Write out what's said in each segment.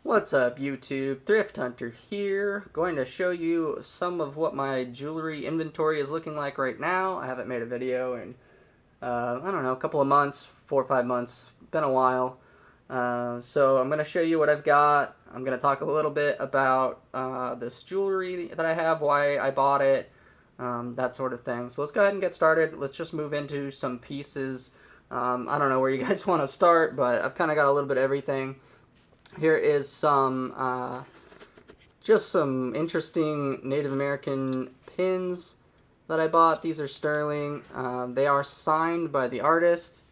What's up, YouTube? Thrift Hunter here, going to show you some of what my jewelry inventory is looking like right now. I haven't made a video in, I don't know, a couple of months, 4 or 5 months, been a while. So I'm going to show you what I've got. I'm going to talk a little bit about this jewelry that I have, why I bought it, that sort of thing. So let's go ahead and get started. Let's just move into some pieces. I don't know where you guys want to start, but I've kind of got a little bit of everything. Here is just some interesting Native American pins that I bought. These are sterling. They are signed by the artist,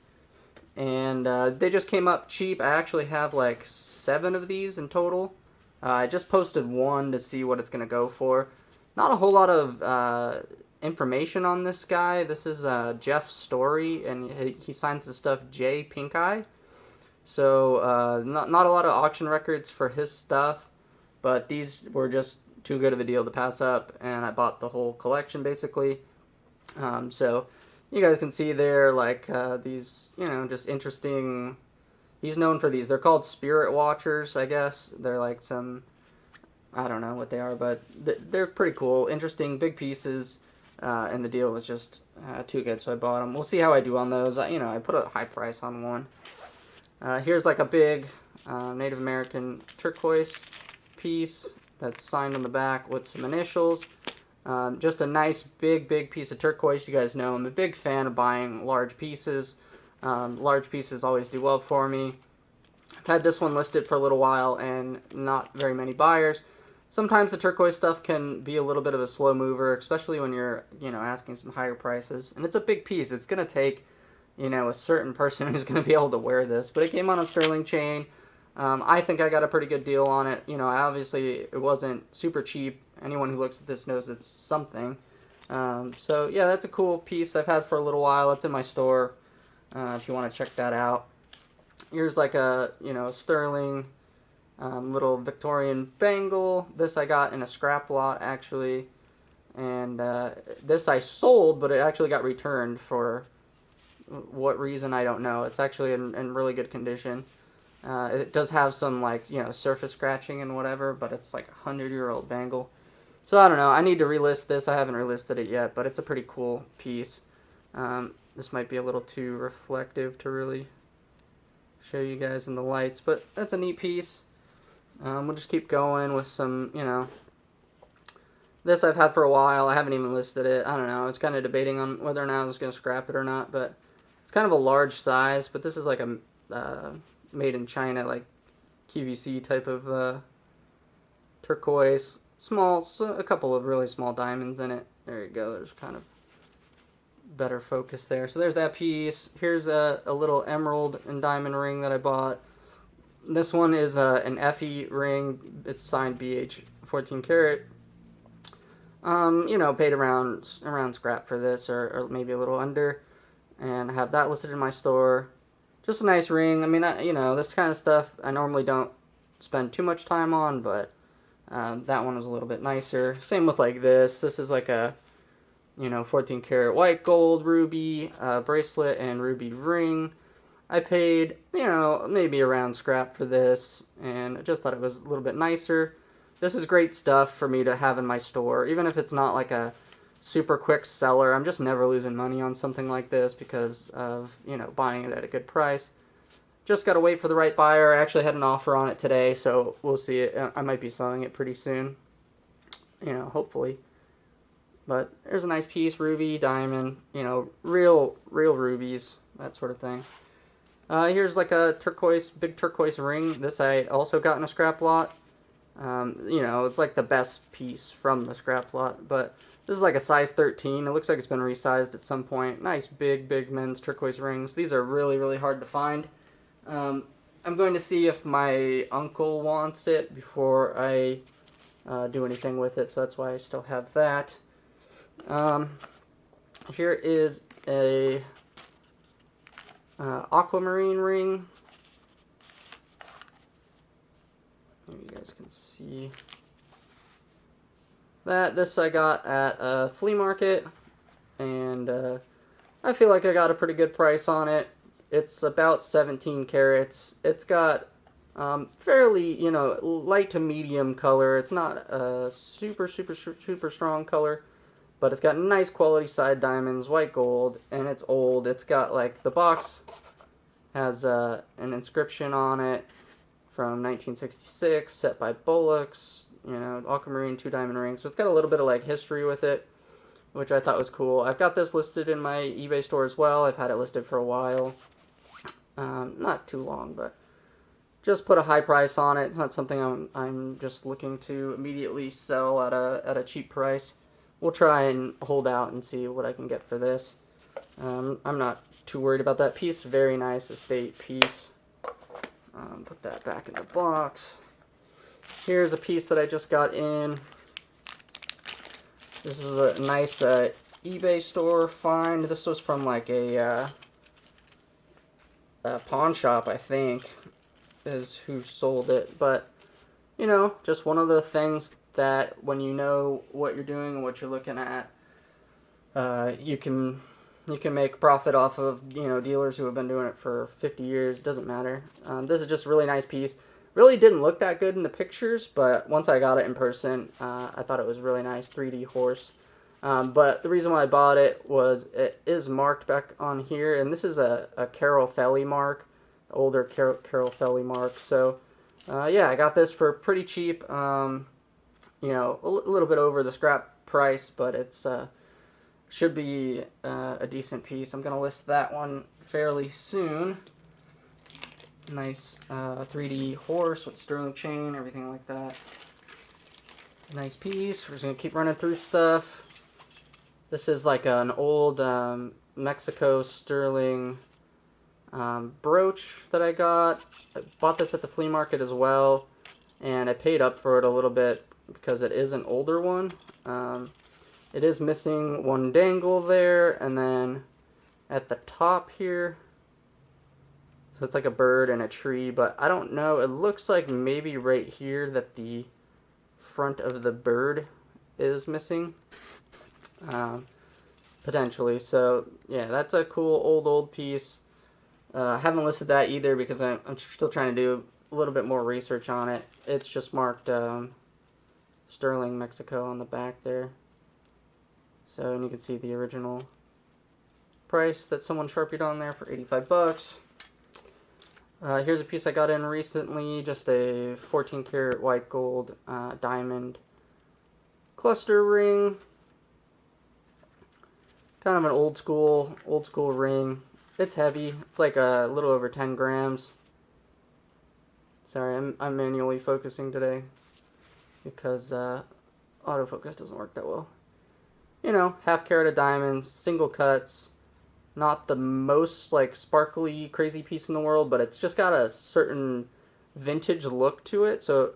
and they just came up cheap. I actually have like 7 of these in total. I just posted one to see what it's going to go for. Not a whole lot of information on this guy. This is Jeff's story, and he signs the stuff J Pink Eye. So, not a lot of auction records for his stuff, but these were just too good of a deal to pass up, and I bought the whole collection, basically. So, you guys can see there, like, these, just interesting. He's known for these. They're called Spirit Watchers, I guess. They're like some, I don't know what they are, but they're pretty cool. Interesting, big pieces, and the deal was just too good, so I bought them. We'll see how I do on those. I put a high price on one. Here's like a big Native American turquoise piece that's signed on the back with some initials. Just a nice big piece of turquoise. You guys know I'm a big fan of buying large pieces. Large pieces always do well for me. I've had this one listed for a little while and not very many buyers. Sometimes the turquoise stuff can be a little bit of a slow mover, especially when you're asking some higher prices. And it's a big piece. It's going to take a certain person who's going to be able to wear this. But it came on a sterling chain. I think I got a pretty good deal on it. Obviously it wasn't super cheap. Anyone who looks at this knows it's something. So yeah, that's a cool piece I've had for a little while. It's in my store if you want to check that out. Here's like a, sterling little Victorian bangle. This I got in a scrap lot, actually. And this I sold, but it actually got returned for what reason I don't know. It's actually in really good condition. It does have some surface scratching and whatever, but it's like a 100-year-old bangle. So I don't know. I need to relist this. I haven't relisted it yet, but it's a pretty cool piece. This might be a little too reflective to really show you guys in the lights, but that's a neat piece. We'll just keep going with some, This I've had for a while. I haven't even listed it. I don't know. I was kind of debating on whether or not I was going to scrap it or not, but it's kind of a large size, but this is like a made in China, like QVC type of turquoise. Small, so a couple of really small diamonds in it. There you go. There's kind of better focus there. So there's that piece. Here's a little emerald and diamond ring that I bought. This one is an FE ring. It's signed BH 14 karat. Paid around scrap for this, or maybe a little under. And I have that listed in my store. Just a nice ring. I mean, this kind of stuff I normally don't spend too much time on, but that one was a little bit nicer. Same with like this. This is like a, 14 karat white gold ruby bracelet and ruby ring. I paid, maybe around scrap for this, and I just thought it was a little bit nicer. This is great stuff for me to have in my store, even if it's not like a super quick seller. I'm just never losing money on something like this because of, buying it at a good price. Just got to wait for the right buyer. I actually had an offer on it today, so we'll see it. I might be selling it pretty soon, hopefully. But there's a nice piece, ruby, diamond, real rubies, that sort of thing. Here's like a big turquoise ring. This I also got in a scrap lot. It's like the best piece from the scrap lot, but this is like a size 13. It looks like it's been resized at some point. Nice big men's turquoise rings. These are really hard to find. I'm going to see if my uncle wants it before I do anything with it, so that's why I still have that. Here is a Aquamarine Ring. Maybe you guys can see that. This I got at a flea market, and I feel like I got a pretty good price on it. It's about 17 carats. It's got Fairly, you know, light to medium color. It's not a super strong color, but it's got nice quality side diamonds, white gold, and it's old. It's got like the box has an inscription on it from 1966, set by Bullocks. You know, Aquamarine 2 diamond ring. So it's got a little bit of like history with it, which I thought was cool. I've got this listed in my eBay store as well. I've had it listed for a while. Not too long, but just put a high price on it. It's not something I'm just looking to immediately sell at a cheap price. We'll try and hold out and see what I can get for this. I'm not too worried about that piece. Very nice estate piece. Put that back in the box. Here's a piece that I just got in. This is a nice eBay store find. This was from like a pawn shop, I think, is who sold it. But, you know, just one of the things that when you know what you're doing and what you're looking at, you can make profit off of, you know, dealers who have been doing it for 50 years. Doesn't matter. This is just a really nice piece. Really didn't look that good in the pictures, but once I got it in person, I thought it was really nice. 3D horse. But the reason why I bought it was it is marked back on here, and this is a Carol Felly mark, older Carol Felly mark. So, yeah, I got this for pretty cheap. You know, a little bit over the scrap price, but it's should be a decent piece. I'm gonna list that one fairly soon. Nice 3D horse with sterling chain, everything like that. Nice piece. We're just going to keep running through stuff. This is like an old Mexico sterling brooch that I got. I bought this at the flea market as well, and I paid up for it a little bit because it is an older one. It is missing one dangle there, and then at the top here, so it's like a bird and a tree, but I don't know. It looks like maybe right here that the front of the bird is missing. Potentially. So, yeah, that's a cool old piece. I haven't listed that either because I'm still trying to do a little bit more research on it. It's just marked Sterling, Mexico on the back there. So, and you can see the original price that someone sharpied on there for 85 bucks. Here's a piece I got in recently, just a 14 karat white gold diamond cluster ring. Kind of an old school ring. It's heavy. It's like a little over 10 grams. Sorry, I'm manually focusing today because autofocus doesn't work that well. You know, half carat of diamonds, single cuts. Not the most like sparkly crazy piece in the world, but it's just got a certain vintage look to it. So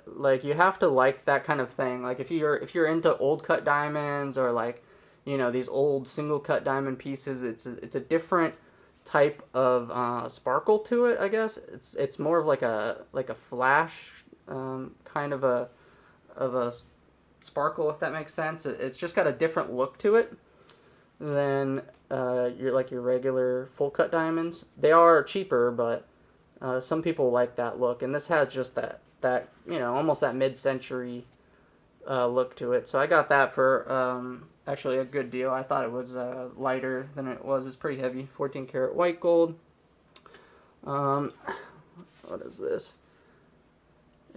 like you have to like that kind of thing. Like if you're into old cut diamonds or like, you know, these old single cut diamond pieces, it's a different type of sparkle to it, I guess. It's more of like a flash kind of a sparkle, if that makes sense. It's just got a different look to it than your regular full cut diamonds. They are cheaper, but some people like that look, and this has just that you know, almost that mid-century look to it. So I got that for actually a good deal. I thought it was lighter than it was. It's pretty heavy. 14 karat white gold. What is this?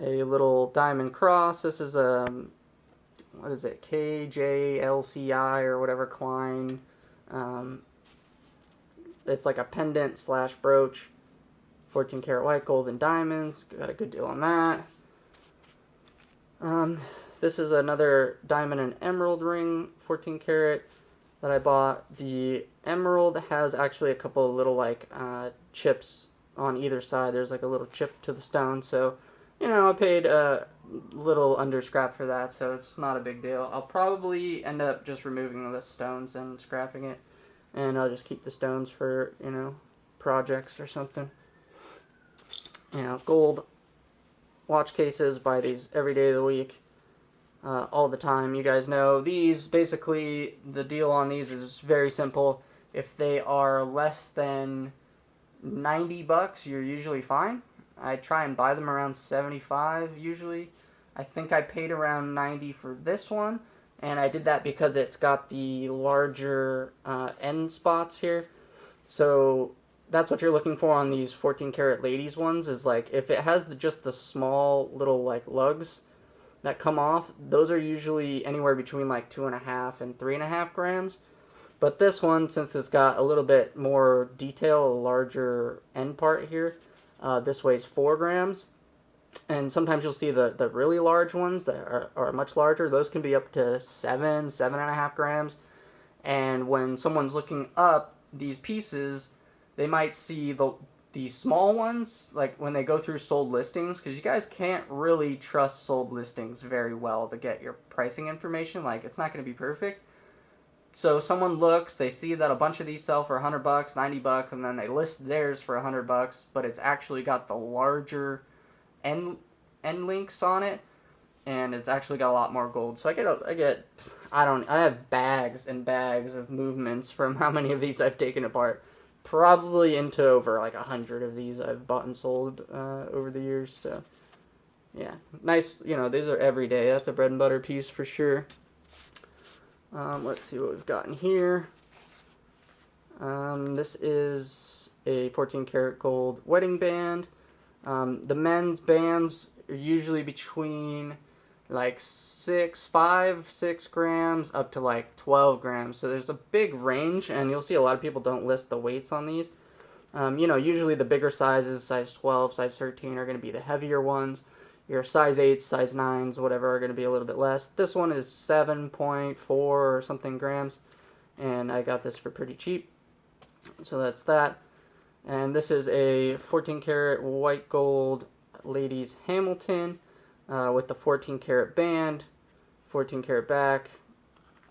A little diamond cross. This is what is it? KJLCI or whatever Klein. It's like a pendant slash brooch. 14 karat white gold and diamonds. Got a good deal on that. This is another diamond and emerald ring, 14 karat, that I bought. The emerald has actually a couple of little like chips on either side. There's like a little chip to the stone, so you know I paid a little under scrap for that, so it's not a big deal. I'll probably end up just removing the stones and scrapping it, and I'll just keep the stones for, you know, projects or something. You know, gold watch cases, buy these every day of the week. All the time. You guys know these, basically the deal on these is very simple. If they are less than 90 bucks, you're usually fine. I try and buy them around 75 usually. I think I paid around 90 for this one, and I did that because it's got the larger end spots here. So that's what you're looking for on these 14 karat ladies ones, is like if it has just the small little like lugs that come off, those are usually anywhere between like 2.5 and 3.5 grams. But this one, since it's got a little bit more detail, a larger end part here, this weighs 4 grams. And sometimes you'll see the really large ones that are much larger. Those can be up to 7.5 grams. And when someone's looking up these pieces, they might see the small ones, like when they go through sold listings, because you guys can't really trust sold listings very well to get your pricing information. Like, it's not going to be perfect. So someone looks, they see that a bunch of these sell for $100, $90, and then they list theirs for $100, but it's actually got the larger end links on it, and it's actually got a lot more gold. So I have bags and bags of movements from how many of these I've taken apart. Probably into over like 100 of these I've bought and sold over the years. So yeah, nice. You know, these are everyday. That's a bread and butter piece for sure. Let's see what we've got in here. This is a 14 karat gold wedding band. The men's bands are usually between like 6 grams up to like 12 grams. So there's a big range, and you'll see a lot of people don't list the weights on these. You know, usually the bigger sizes, size 12, size 13, are going to be the heavier ones. Your size 8s, size 9s, whatever, are going to be a little bit less. This one is 7.4 or something grams, and I got this for pretty cheap. So that's that. And this is a 14 karat white gold ladies Hamilton with the 14 karat band, 14 karat back.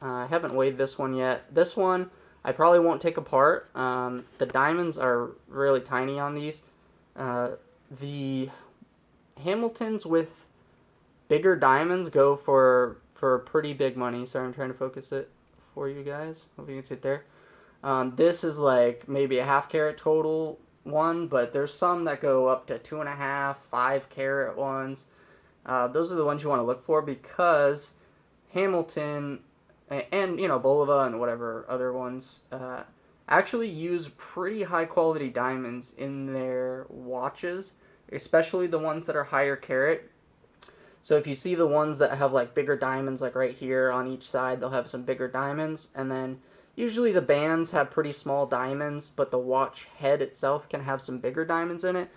I haven't weighed this one yet. This one I probably won't take apart. The diamonds are really tiny on these. The Hamiltons with bigger diamonds go for pretty big money. Sorry, I'm trying to focus it for you guys. Hope you can see it there. This is like maybe a half carat total one, but there's some that go up to 2.5, 5 carat ones. Those are the ones you want to look for, because Hamilton and you know Bulova and whatever other ones actually use pretty high quality diamonds in their watches, especially the ones that are higher carat. So if you see the ones that have like bigger diamonds, like right here on each side, they'll have some bigger diamonds, and then usually the bands have pretty small diamonds, but the watch head itself can have some bigger diamonds in it.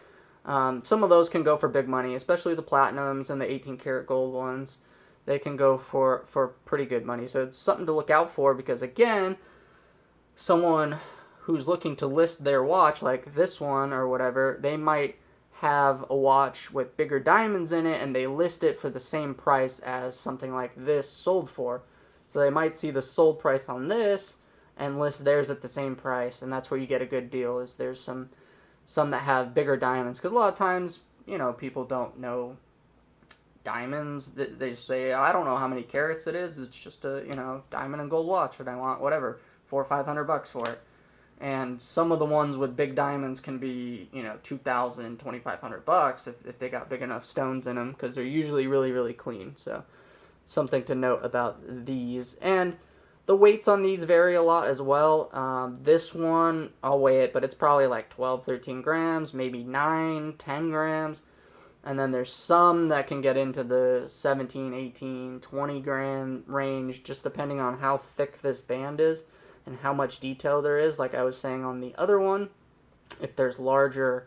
Some of those can go for big money, especially the platinums and the 18 karat gold ones. They can go for pretty good money. So it's something to look out for, because again, someone who's looking to list their watch, like this one or whatever, they might have a watch with bigger diamonds in it, and they list it for the same price as something like this sold for. So they might see the sold price on this and list theirs at the same price, and that's where you get a good deal. Is there's some that have bigger diamonds, because a lot of times, you know, people don't know diamonds. They say, I don't know how many carats it is. It's just a, you know, diamond and gold watch, and I want whatever, $400 or $500 for it. And some of the ones with big diamonds can be, you know, $2,000, $2,500 if they got big enough stones in them, because they're usually really, really clean. So something to note about these. And the weights on these vary a lot as well. This one, I'll weigh it, but it's probably like 12, 13 grams, maybe 9, 10 grams. And then there's some that can get into the 17, 18, 20 gram range, just depending on how thick this band is and how much detail there is. Like I was saying on the other one, if there's larger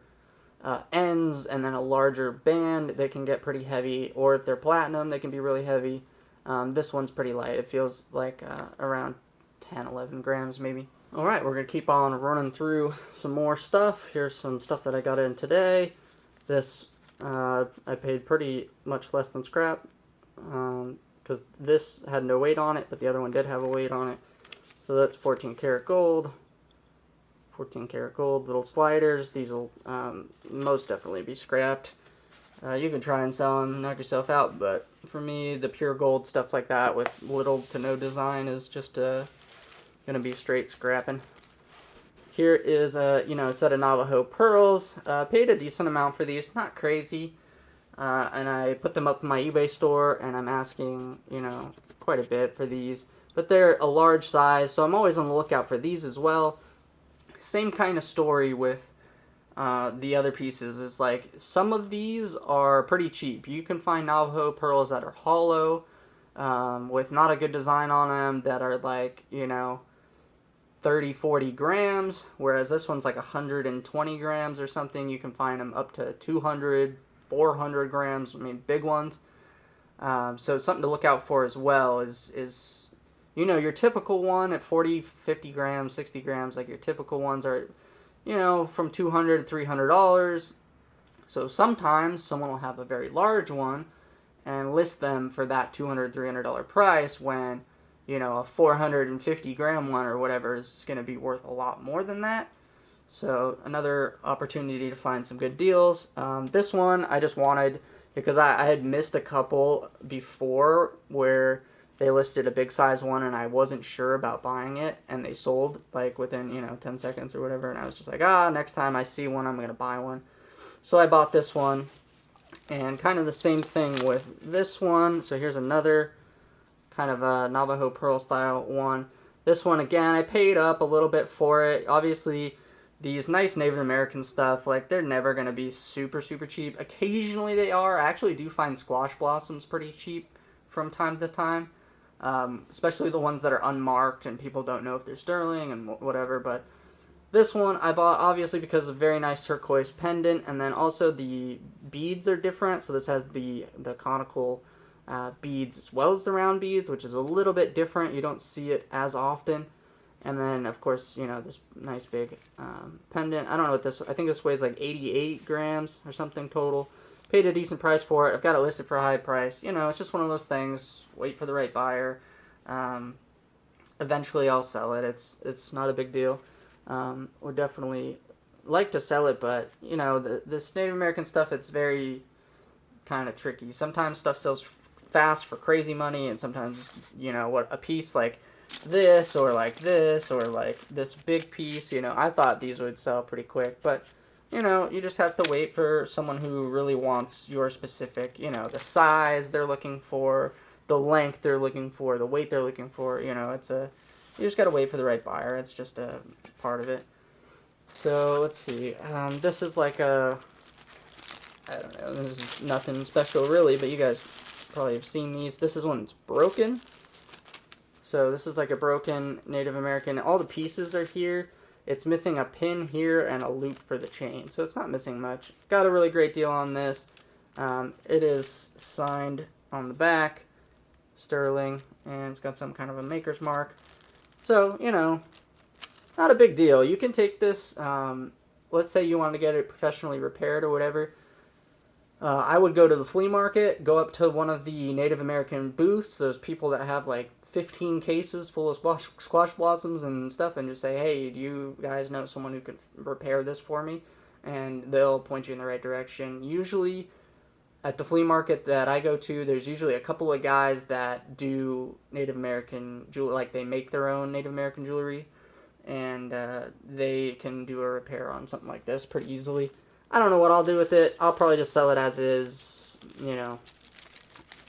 ends and then a larger band, they can get pretty heavy. Or if they're platinum, they can be really heavy. This one's pretty light. It feels like around 10, 11 grams maybe. Alright, we're going to keep on running through some more stuff. Here's some stuff that I got in today. This, I paid pretty much less than scrap, because this had no weight on it, but the other one did have a weight on it. So that's 14 karat gold. 14 karat gold, little sliders. These will most definitely be scrapped. You can try and sell them, knock yourself out, but for me, the pure gold stuff like that with little to no design is just going to be straight scrapping. Here is a set of Navajo Pearls. Paid a decent amount for these, not crazy. And I put them up in my eBay store, and I'm asking, quite a bit for these. But they're a large size, so I'm always on the lookout for these as well. Same kind of story with the other pieces. Is like some of these are pretty cheap. You can find Navajo Pearls that are hollow, with not a good design on them, that are like, 30, 40 grams, whereas this one's like 120 grams or something. You can find them up to 200, 400 grams, I mean, big ones. So something to look out for as well is your typical one at 40, 50 grams, 60 grams, like your typical ones are, from $200 to $300. So sometimes someone will have a very large one and list them for that $200, $300 price when, a 450 gram one or whatever is going to be worth a lot more than that. So another opportunity to find some good deals. This one I just wanted, because I had missed a couple before where they listed a big size one and I wasn't sure about buying it, and they sold like within 10 seconds or whatever, and I was just like, next time I see one I'm going to buy one. So I bought this one, and kind of the same thing with this one. So here's another kind of a Navajo Pearl style one. This one, again, I paid up a little bit for it. Obviously, these nice Native American stuff, like, they're never going to be super, super cheap. Occasionally they are. I actually do find squash blossoms pretty cheap from time to time. Especially the ones that are unmarked and people don't know if they're sterling and whatever. But this one I bought, obviously, because of a very nice turquoise pendant. And then also the beads are different. So this has the conical beads as well as the round beads, which is a little bit different. You don't see it as often. And then, of course, this nice big pendant. I don't know what this, I think this weighs like 88 grams or something total. Paid a decent price for it. I've got it listed for a high price. It's just one of those things. Wait for the right buyer. Eventually I'll sell it. It's not a big deal. Would definitely like to sell it, but, this Native American stuff, it's very kind of tricky. Sometimes stuff sells fast for crazy money, and sometimes, a piece like this or like this big piece, I thought these would sell pretty quick, but you just have to wait for someone who really wants your specific, the size they're looking for, the length they're looking for, the weight they're looking for. You just got to wait for the right buyer. It's just a part of it. So let's see, this is like I don't know, this is nothing special really, but you guys probably have seen these. This is one that's broken. So this is like a broken Native American. All the pieces are here. It's missing a pin here and a loop for the chain. So it's not missing much. Got a really great deal on this. It is signed on the back, sterling, and it's got some kind of a maker's mark. So, not a big deal. You can take this, let's say you want to get it professionally repaired or whatever. I would go to the flea market, go up to one of the Native American booths, those people that have like 15 cases full of squash blossoms and stuff, and just say, hey, do you guys know someone who could repair this for me? And they'll point you in the right direction. Usually, at the flea market that I go to, there's usually a couple of guys that do Native American jewelry, like they make their own Native American jewelry, and they can do a repair on something like this pretty easily. I don't know what I'll do with it. I'll probably just sell it as is,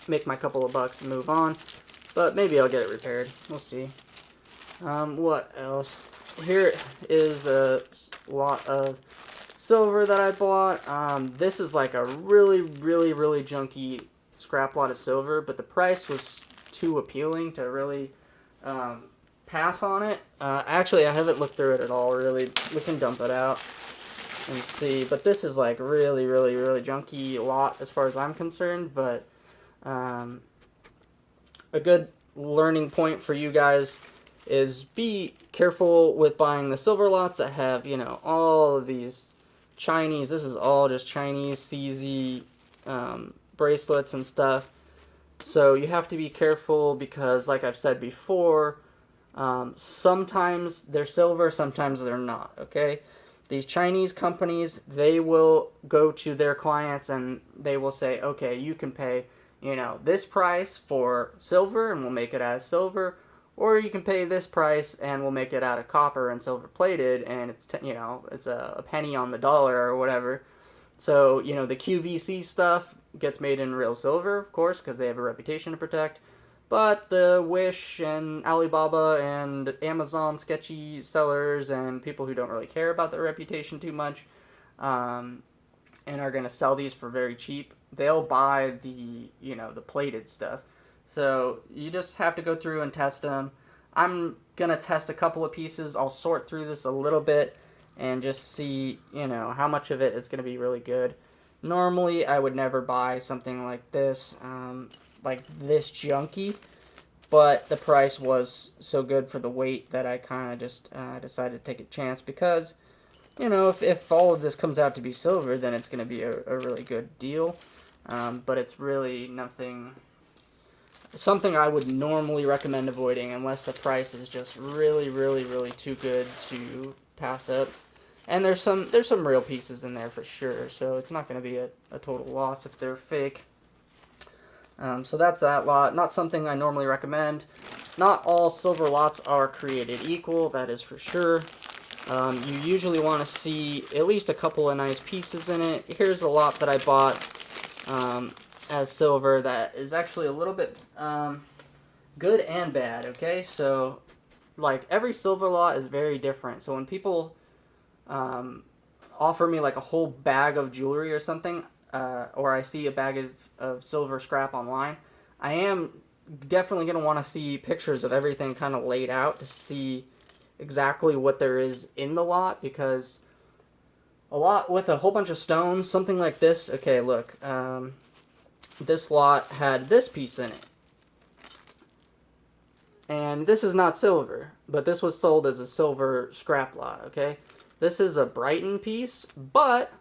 make my couple of bucks and move on. But maybe I'll get it repaired. We'll see. What else? Here is a lot of silver that I bought. This is like a really, really, really junky scrap lot of silver, but the price was too appealing to really pass on it. Actually, I haven't looked through it at all, really. We can dump it out and see. But this is like really, really, really junky lot as far as I'm concerned, but a good learning point for you guys is be careful with buying the silver lots that have, all of these Chinese, this is all just Chinese CZ bracelets and stuff. So you have to be careful because, like I've said before, sometimes they're silver, sometimes they're not, okay? These Chinese companies, they will go to their clients and they will say, okay, you can pay this price for silver and we'll make it as silver, or you can pay this price and we'll make it out of copper and silver plated, and it's it's a penny on the dollar or whatever. So the QVC stuff gets made in real silver, of course, because they have a reputation to protect. But the Wish and Alibaba and Amazon sketchy sellers and people who don't really care about their reputation too much, and are going to sell these for very cheap, they'll buy the plated stuff. So you just have to go through and test them. I'm going to test a couple of pieces. I'll sort through this a little bit and just see, how much of it is going to be really good. Normally, I would never buy something like this junky, but the price was so good for the weight that I kind of just decided to take a chance, because if all of this comes out to be silver, then it's going to be a really good deal. But it's really something I would normally recommend avoiding unless the price is just really, really, really too good to pass up. And there's some real pieces in there for sure, so it's not going to be a total loss if they're fake. So that's that lot. Not something I normally recommend. Not all silver lots are created equal, that is for sure. You usually want to see at least a couple of nice pieces in it. Here's a lot that I bought as silver that is actually a little bit good and bad, okay? So, like, every silver lot is very different. So when people offer me, like, a whole bag of jewelry or something, or I see a bag of silver scrap online, I am definitely going to want to see pictures of everything kind of laid out to see exactly what there is in the lot, because a lot with a whole bunch of stones, something like this, okay, look, this lot had this piece in it, and this is not silver, but this was sold as a silver scrap lot, okay? This is a Brighton piece, but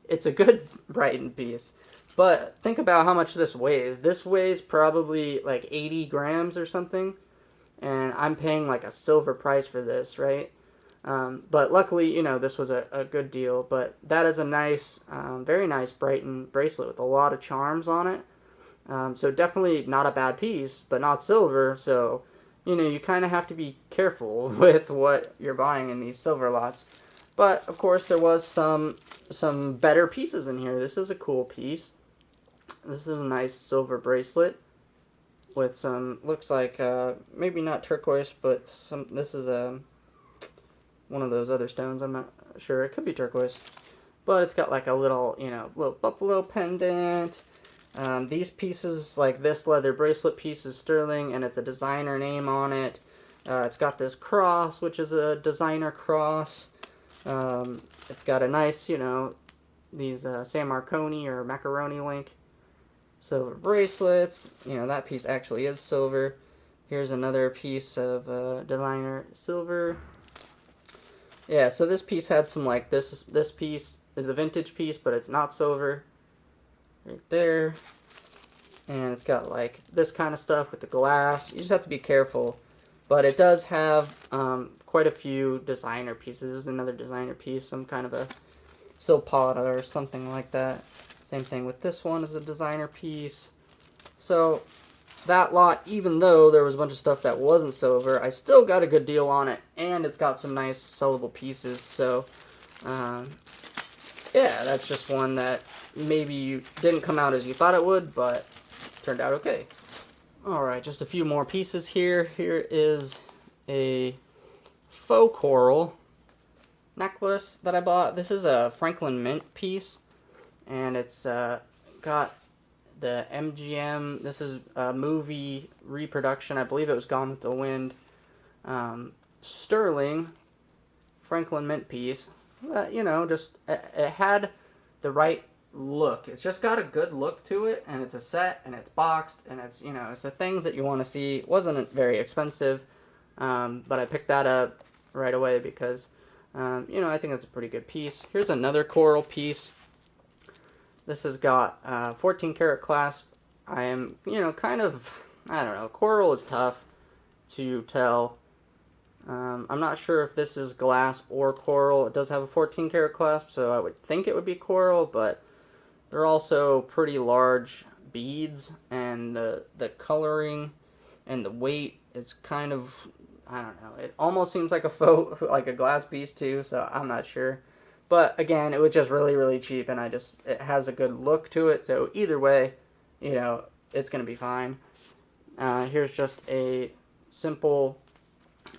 it's a good Brighton piece. But think about how much this weighs. This weighs probably like 80 grams or something, and I'm paying like a silver price for this, right? But luckily, this was a good deal. But that is a nice, very nice Brighton bracelet with a lot of charms on it. So definitely not a bad piece, but not silver. So, you kind of have to be careful with what you're buying in these silver lots. But, of course, there was some better pieces in here. This is a cool piece. This is a nice silver bracelet with some, looks like, maybe not turquoise, but this is one of those other stones. I'm not sure. It could be turquoise. But it's got like a little, little buffalo pendant. These pieces, like this leather bracelet piece, is sterling, and it's a designer name on it. It's got this cross, which is a designer cross. It's got a nice, these San Marconi or macaroni link silver bracelets. That piece actually is silver. Here's another piece of designer silver. Yeah, so this piece had some, like, this piece is a vintage piece, but it's not silver. Right there. And it's got, like, this kind of stuff with the glass. You just have to be careful. But it does have quite a few designer pieces. This is another designer piece, some kind of a silpata or something like that. Same thing with this one, is a designer piece. So that lot, even though there was a bunch of stuff that wasn't silver, I still got a good deal on it, and it's got some nice sellable pieces. So yeah, that's just one that maybe didn't come out as you thought it would, but turned out okay. Alright, just a few more pieces here. Here is a faux coral necklace that I bought. This is a Franklin Mint piece, and it's got the MGM. This is a movie reproduction. I believe it was Gone with the Wind. Sterling Franklin Mint piece. Just it had the right look. It's just got a good look to it, and it's a set, and it's boxed, and it's it's the things that you want to see. It wasn't very expensive, but I picked that up right away because I think it's a pretty good piece. Here's another coral piece. This has got 14 karat clasp. I am kind of, I don't know, coral is tough to tell. I'm not sure if this is glass or coral. It does have a 14 karat clasp, so I would think it would be coral, but they're also pretty large beads, and the coloring and the weight is kind of, I don't know, it almost seems like a faux, like a glass piece too, so I'm not sure. But again, it was just really, really cheap, and it has a good look to it, so either way, you know, it's going to be fine. Here's just a simple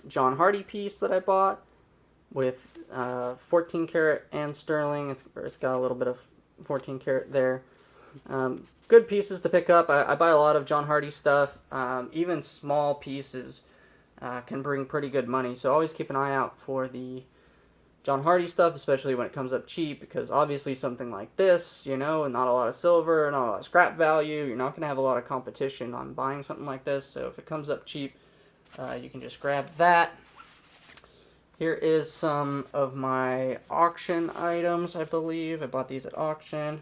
John Hardy piece that I bought with 14 karat and sterling. It's got a little bit of 14 karat there. Good pieces to pick up. I buy a lot of John Hardy stuff. Even small pieces can bring pretty good money, so always keep an eye out for the John Hardy stuff, especially when it comes up cheap, because obviously something like this, you know, and not a lot of silver, not a lot of scrap value, you're not going to have a lot of competition on buying something like this, so if it comes up cheap, you can just grab that. Here is some of my auction items, I believe. I bought these at auction.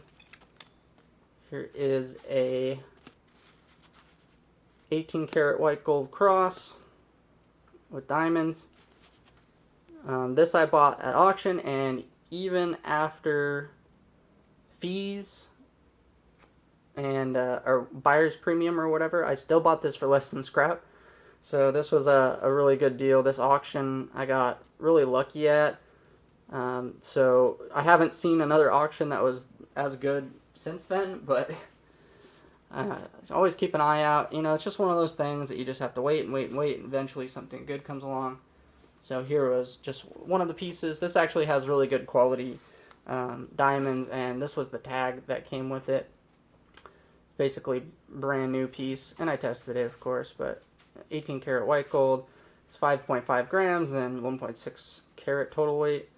Here is a 18 karat white gold cross with diamonds. This I bought at auction, and even after fees and or buyer's premium or whatever, I still bought this for less than scrap. So this was a really good deal. This auction I got really lucky at. So I haven't seen another auction that was as good since then, but always keep an eye out. You know, it's just one of those things that you just have to wait and wait and wait, and eventually something good comes along. So here was just one of the pieces. This actually has really good quality diamonds, and this was the tag that came with it. Basically brand new piece, and I tested it, of course, but 18 karat white gold. It's 5.5 grams and 1.6 karat total weight,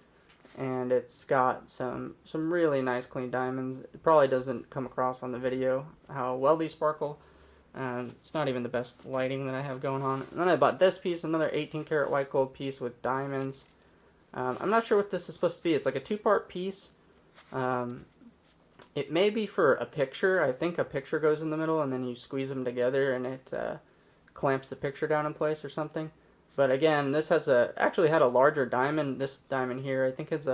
and it's got some really nice clean diamonds. It probably doesn't come across on the video how well these sparkle. It's not even the best lighting that I have going on. And then I bought this piece, another 18 karat white gold piece with diamonds. I'm not sure what this is supposed to be. It's like a two-part piece. It may be for a picture. I think a picture goes in the middle, and then you squeeze them together, and it clamps the picture down in place or something. But again, this has actually had a larger diamond. This diamond here, I think, is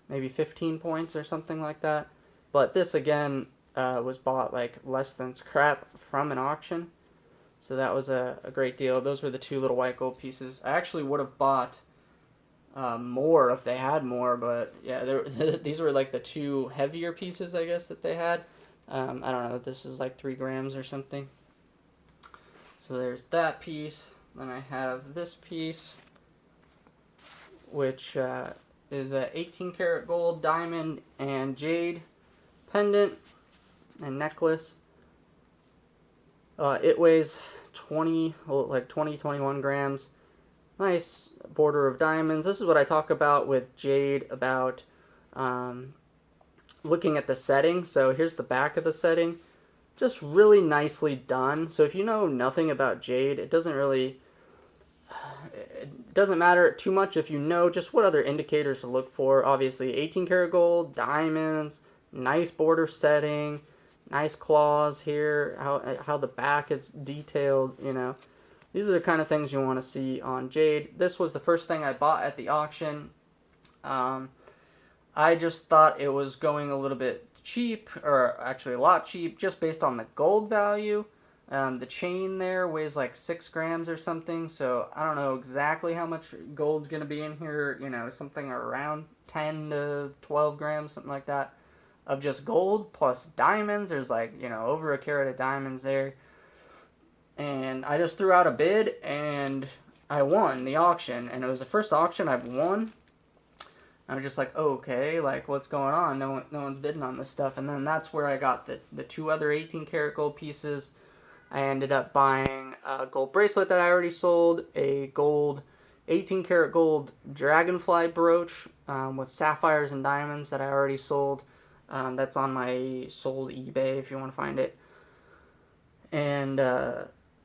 maybe 15 points or something like that. But this again was bought like less than scrap from an auction, so that was a great deal. Those were the two little white gold pieces. I actually would have bought more if they had more, but yeah, these were like the two heavier pieces, I guess, that they had. I don't know, this was like 3 grams or something. So there's that piece. Then I have this piece, which is a 18 karat gold diamond and jade pendant and necklace. It weighs 21 grams. Nice border of diamonds. This is what I talk about with jade, about looking at the setting. So here's the back of the setting. Just really nicely done. So if you know nothing about jade, it doesn't matter too much if you know just what other indicators to look for. Obviously 18 karat gold, diamonds, nice border setting, nice claws here, how the back is detailed, you know. These are the kind of things you want to see on jade. This was the first thing I bought at the auction. I just thought it was going a little bit cheap, or actually a lot cheap, just based on the gold value. The chain there weighs like 6 grams or something, so I don't know exactly how much gold's going to be in here, you know, something around 10 to 12 grams, something like that, of just gold plus diamonds. There's like, you know, over a carat of diamonds there. And I just threw out a bid, and I won the auction, and it was the first auction I've won. I was just like, oh, okay, like, what's going on? No one's bidding on this stuff. And then that's where I got the 2 other 18 karat gold pieces. I ended up buying a gold bracelet that I already sold, a gold 18 karat gold dragonfly brooch with sapphires and diamonds that I already sold. That's on my sold eBay if you want to find it. And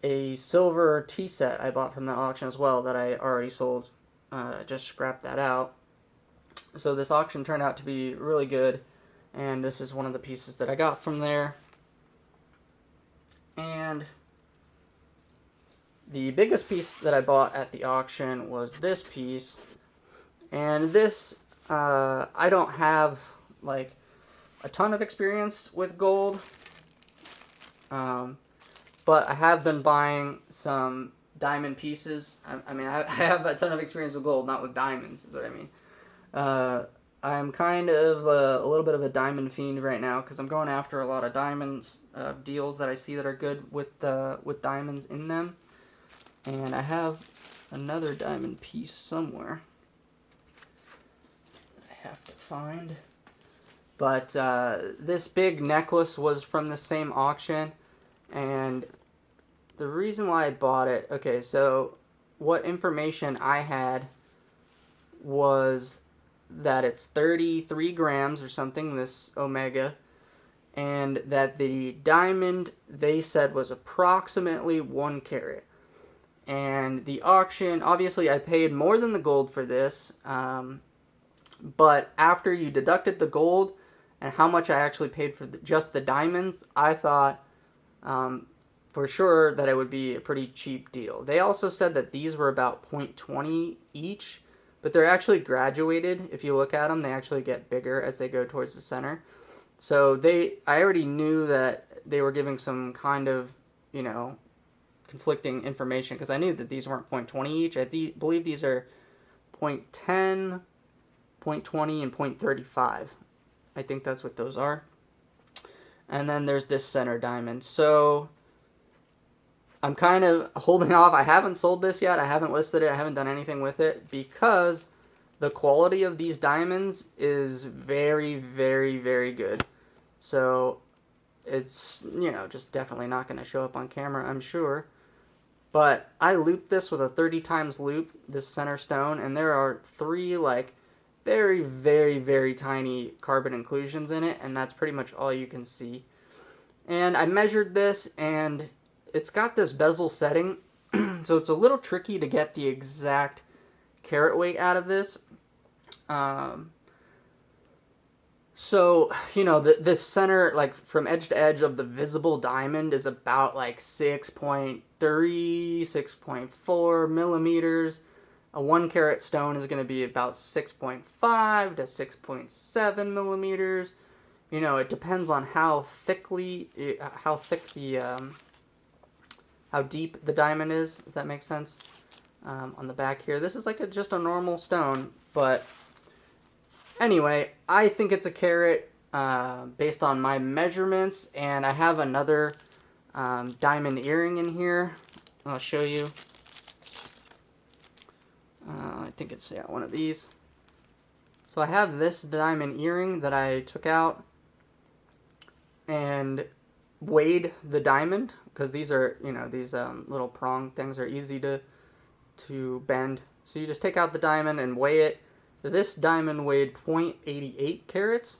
a silver tea set I bought from that auction as well that I already sold. Just scrapped that out. So this auction turned out to be really good, and this is one of the pieces that I got from there. And the biggest piece that I bought at the auction was this piece. And this, I don't have like a ton of experience with gold. but I have been buying some diamond pieces. I mean, I have a ton of experience with gold, not with diamonds, is what I mean. I'm kind of a little bit of a diamond fiend right now because I'm going after a lot of diamonds deals that I see that are good with diamonds in them. And I have another diamond piece somewhere I have to find. But this big necklace was from the same auction, and the reason why I bought it, okay, so what information I had was that it's 33 grams or something, this Omega, and that the diamond, they said, was approximately 1 carat. And the auction, obviously I paid more than the gold for this, but after you deducted the gold and how much I actually paid for just the diamonds, I thought for sure that it would be a pretty cheap deal. They also said that these were about 0.20 each, but they're actually graduated. If you look at them, they actually get bigger as they go towards the center. So I already knew that they were giving some kind of, conflicting information because I knew that these weren't 0.20 each. I believe these are 0.10, 0.20, and 0.35. I think that's what those are. And then there's this center diamond. So I'm kind of holding off. I haven't sold this yet. I haven't listed it. I haven't done anything with it because the quality of these diamonds is very, very, very good. So it's, just definitely not going to show up on camera, I'm sure. But I looped this with a 30 times loop, this center stone, and there are 3, very, very, very tiny carbon inclusions in it, and that's pretty much all you can see. And I measured this, and it's got this bezel setting, so it's a little tricky to get the exact carat weight out of this. So, this center, from edge to edge of the visible diamond is about, 6.3, 6.4 millimeters. A 1 carat stone is going to be about 6.5 to 6.7 millimeters. It depends on how thick how deep the diamond is, if that makes sense. On the back here, this is just a normal stone, but anyway, I think it's a carat based on my measurements, and I have another diamond earring in here. I'll show you. I think it's one of these. So I have this diamond earring that I took out and weighed the diamond because these are these little prong things are easy to bend. So you just take out the diamond and weigh it. This diamond weighed 0.88 carats.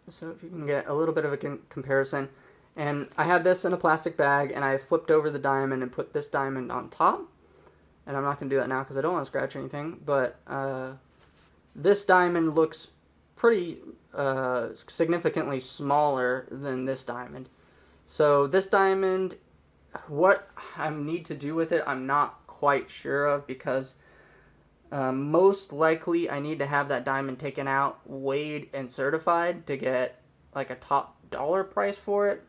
So if you can get a little bit of a comparison. And I had this in a plastic bag, and I flipped over the diamond and put this diamond on top. And I'm not going to do that now because I don't want to scratch anything. But this diamond looks pretty significantly smaller than this diamond. So this diamond, what I need to do with it, I'm not quite sure of because most likely I need to have that diamond taken out, weighed, and certified to get a top dollar price for it.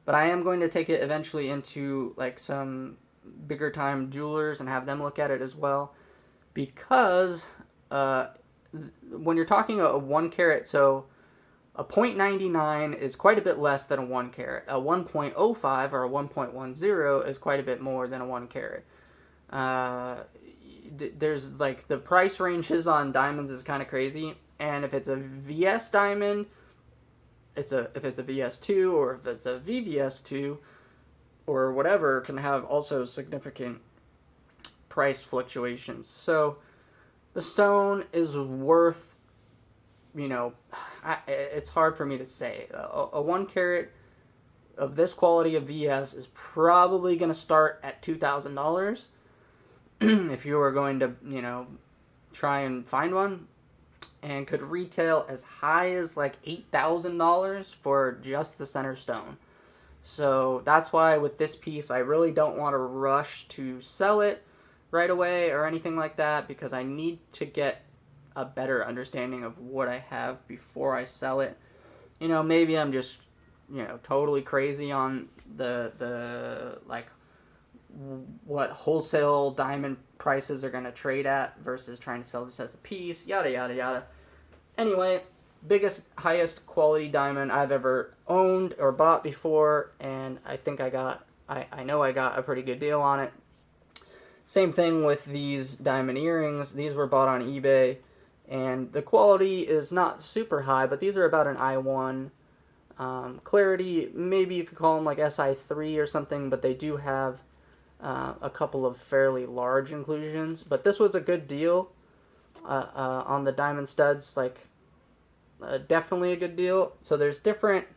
But I am going to take it eventually into some bigger time jewelers and have them look at it as well, because when you're talking a 1 carat, so a 0.99 is quite a bit less than a 1 carat. A 1.05 or a 1.10 is quite a bit more than a 1 carat. There's the price ranges on diamonds is kind of crazy, and if it's a VS diamond, if it's a VS2 or if it's a VVS2 or whatever, can have also significant price fluctuations. So the stone is worth, it's hard for me to say. A 1 carat of this quality of VS is probably going to start at $2,000 if you were going to, try and find one, and could retail as high as $8,000 for just the center stone. So that's why with this piece, I really don't want to rush to sell it right away or anything like that, because I need to get a better understanding of what I have before I sell it. Maybe I'm just totally crazy on the like what wholesale diamond prices are going to trade at versus trying to sell this as a piece, yada yada yada. Anyway, biggest, highest quality diamond I've ever owned or bought before, and I think I know I got a pretty good deal on it. Same thing with these diamond earrings. These were bought on eBay, and the quality is not super high, but these are about an I1 clarity. Maybe you could call them like SI3 or something, but they do have a couple of fairly large inclusions. But this was a good deal on the diamond studs, like definitely a good deal. So there's different.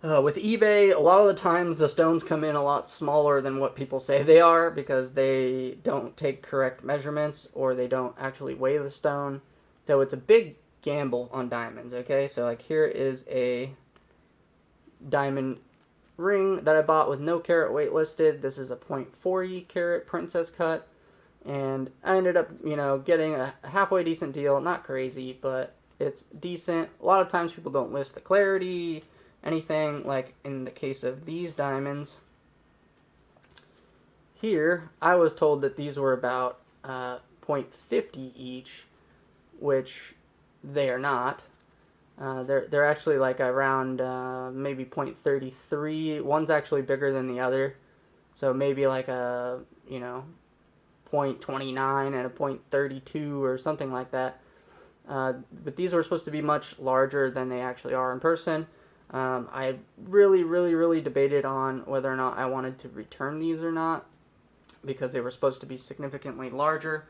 With eBay, a lot of the times the stones come in a lot smaller than what people say they are because they don't take correct measurements or they don't actually weigh the stone. So it's a big gamble on diamonds, okay? So like here is a diamond ring that I bought with no carat weight listed. This is a 0.40 carat princess cut. And I ended up, getting a halfway decent deal. Not crazy, but it's decent. A lot of times people don't list the clarity, anything. Like in the case of these diamonds here, I was told that these were about 0.50 each, which they are not. They're actually like around maybe 0.33. One's actually bigger than the other, so maybe like a 0.29 and a 0.32 or something like that. But these were supposed to be much larger than they actually are in person. I really debated on whether or not I wanted to return these or not because they were supposed to be significantly larger.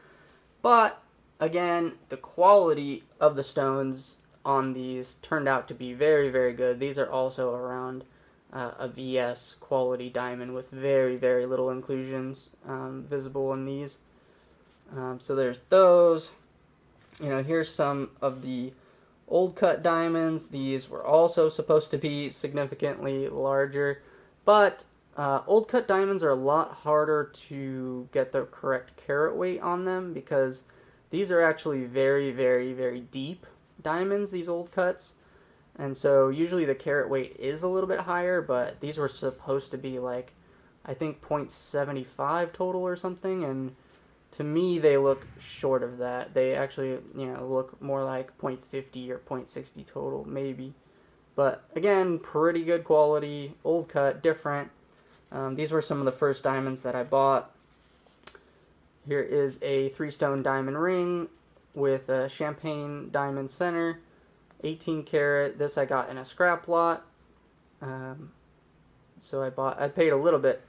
But again, the quality of the stones on these turned out to be very good. These are also around a VS quality diamond with very little inclusions visible in these. So there's those. Here's some of the old cut diamonds. These were also supposed to be significantly larger, but old cut diamonds are a lot harder to get the correct carat weight on them because these are actually very deep diamonds, these old cuts. And so usually the carat weight is a little bit higher, but these were supposed to be like, I think 0.75 total or something, and to me they look short of that. They actually, look more like 0.50 or 0.60 total, maybe. But again, pretty good quality, old cut, different. These were some of the first diamonds that I bought. Here is a 3-stone diamond ring with a champagne diamond center, 18 karat. This I got in a scrap lot. So I paid a little bit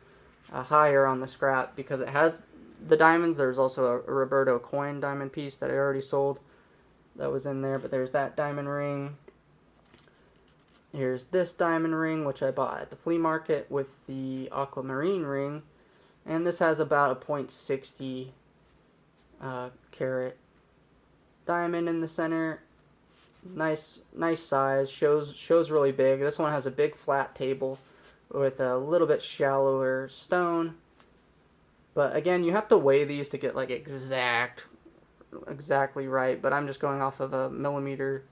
higher on the scrap because it had the diamonds. There's also a Roberto coin diamond piece that I already sold that was in there, but there's that diamond ring. Here's this diamond ring, which I bought at the flea market with the Aquamarine Ring, and this has about a 0.60 carat diamond in the center. Nice size. Shows really big. This one has a big flat table with a little bit shallower stone. But again, you have to weigh these to get like exactly right. But I'm just going off of a millimeter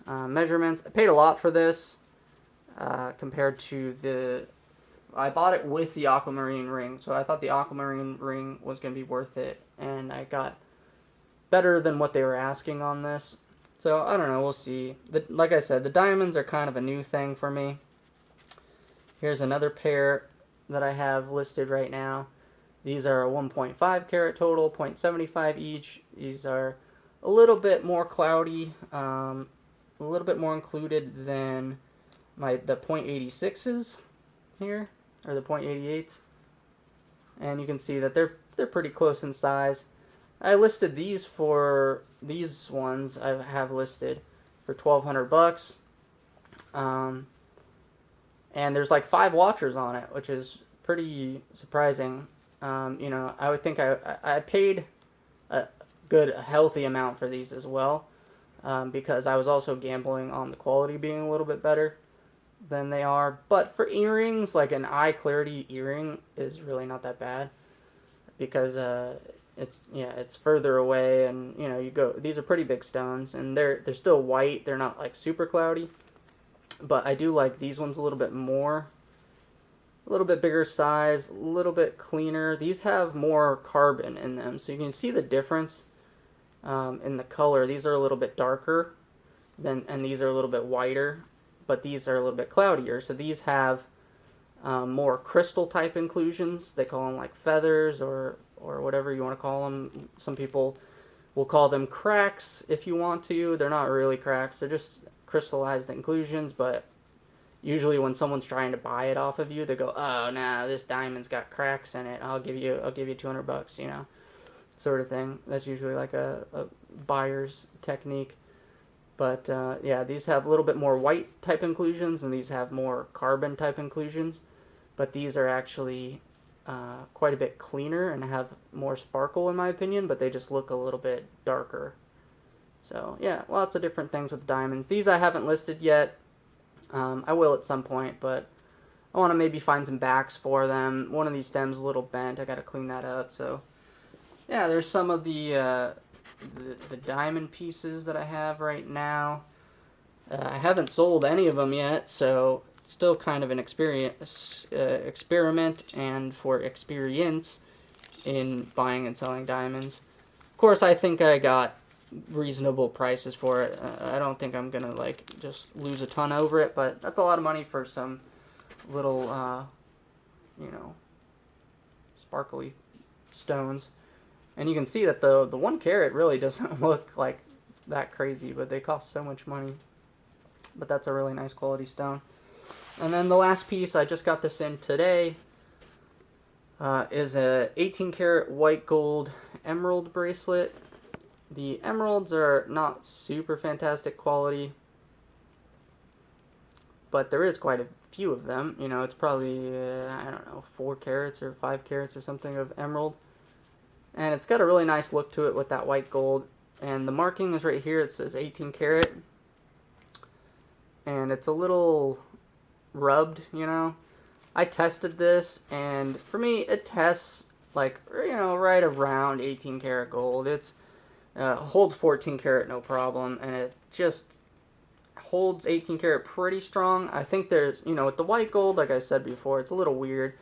measurements. I paid a lot for this compared to I bought it with the Aquamarine Ring, so I thought the Aquamarine Ring was going to be worth it, and I got better than what they were asking on this. So, I don't know, we'll see. Like I said, the diamonds are kind of a new thing for me. Here's another pair that I have listed right now. These are a 1.5 carat total, 0.75 each. These are a little bit more cloudy, a little bit more included than the 0.86s here, or the 0.88s. And you can see that they're pretty close in size. I listed these ones I have listed for $1,200. And there's like 5 watchers on it, which is pretty surprising. I would think I paid a good, healthy amount for these as well, because I was also gambling on the quality being a little bit better than they are. But for earrings, like an eye clarity earring is really not that bad, because it's further away, and these are pretty big stones, and they're still white. They're not like super cloudy. But I do like these ones a little bit more. A little bit bigger size, a little bit cleaner. These have more carbon in them, so you can see the difference in the color. These are a little bit darker, and these are a little bit whiter, but these are a little bit cloudier. So these have more crystal type inclusions. They call them like feathers or whatever you want to call them. Some people will call them cracks if you want to. They're not really cracks. They're just crystallized inclusions, but usually when someone's trying to buy it off of you, they go, "Oh, nah, this diamond's got cracks in it. I'll give you $200, you know." Sort of thing. That's usually like a buyer's technique. But yeah, these have a little bit more white type inclusions, and these have more carbon type inclusions. But these are actually quite a bit cleaner and have more sparkle in my opinion, but they just look a little bit darker. So yeah, lots of different things with diamonds. These I haven't listed yet. I will at some point, but I want to maybe find some backs for them. One of these stems is a little bent. I got to clean that up. So yeah, there's some of the diamond pieces that I have right now. I haven't sold any of them yet, so it's still kind of an experiment and for experience in buying and selling diamonds. Of course, I think I got reasonable prices for it. I don't think I'm gonna like just lose a ton over it, but that's a lot of money for some little you know, sparkly stones. And you can see that the 1 carat really doesn't look like that crazy, but they cost so much money. But that's a really nice quality stone. And then the last piece, I just got this in today, is a 18 karat white gold emerald bracelet. The emeralds are not super fantastic quality, but there is quite a few of them. You know, it's probably, I don't know, 4 carats or 5 carats or something of emerald. And it's got a really nice look to it with that white gold. And the marking is right here. It says 18 karat. And it's a little rubbed, you know. I tested this, and for me, it tests like, you know, right around 18 karat gold. It's holds 14 karat no problem, and it just holds 18 karat pretty strong. I think there's, you know, with the white gold, like I said before, it's a little weird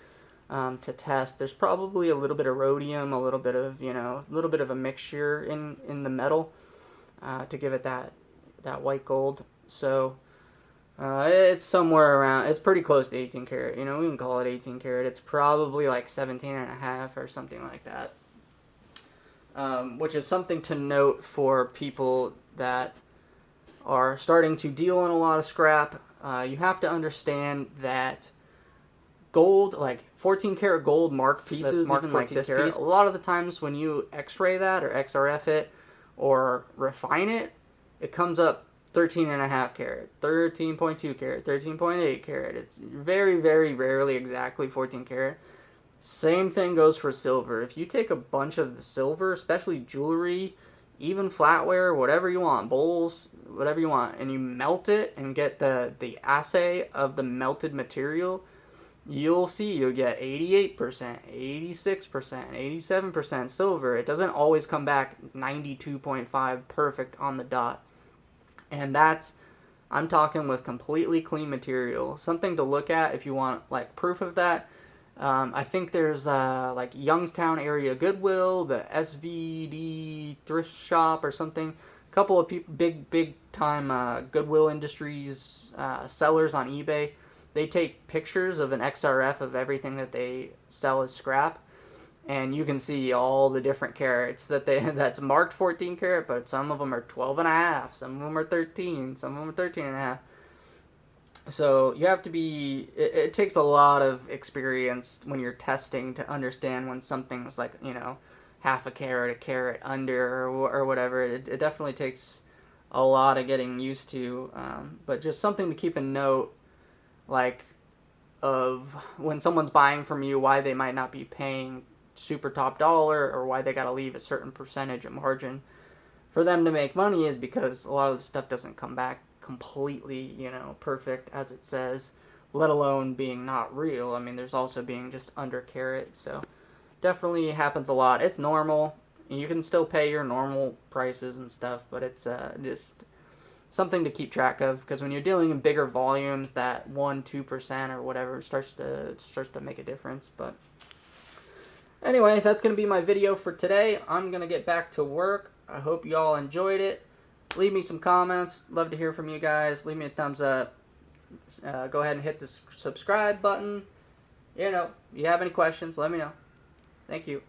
to test. There's probably a little bit of rhodium, a little bit of, you know, a little bit of a mixture in the metal to give it that white gold. So it's somewhere around, it's pretty close to 18 karat, you know, we can call it 18 karat. It's probably like 17 and a half or something like that. Which is something to note for people that are starting to deal in a lot of scrap. You have to understand that gold, like 14 karat gold marked pieces, even like this piece, a lot of the times when you x-ray that or XRF it or refine it, it comes up 13 and a half karat, 13.2 karat, 13.8 karat. It's very, very rarely exactly 14 karat. Same thing goes for silver. If you take a bunch of the silver, especially jewelry, even flatware, whatever you want, bowls, whatever you want, and you melt it and get the assay of the melted material, you'll get 88%, 86%, 87% silver. It doesn't always come back 92.5 perfect on the dot. And that's, I'm talking with completely clean material. Something to look at if you want like proof of that. I think there's like Youngstown area Goodwill, the SVD thrift shop or something. A couple of people, big time Goodwill Industries sellers on eBay. They take pictures of an XRF of everything that they sell as scrap, and you can see all the different carats that's marked 14 karat, but some of them are 12 and a half, some of them are 13, some of them are 13 and a half. So you have to be, it takes a lot of experience when you're testing to understand when something's like, you know, half a carat under or whatever. It definitely takes a lot of getting used to, but just something to keep in note, like, of when someone's buying from you, why they might not be paying super top dollar or why they got to leave a certain percentage of margin for them to make money is because a lot of the stuff doesn't come back completely, you know, perfect as it says, let alone being not real. I mean, there's also being just under carat, so definitely happens a lot. It's normal. You can still pay your normal prices and stuff, but it's just something to keep track of, because when you're dealing in bigger volumes, that 1-2% or whatever starts to make a difference. But anyway, that's going to be my video for today. I'm going to get back to work. I hope you all enjoyed it. Leave me some comments. Love to hear from you guys. Leave me a thumbs up. Go ahead and hit the subscribe button. You know, if you have any questions, let me know. Thank you.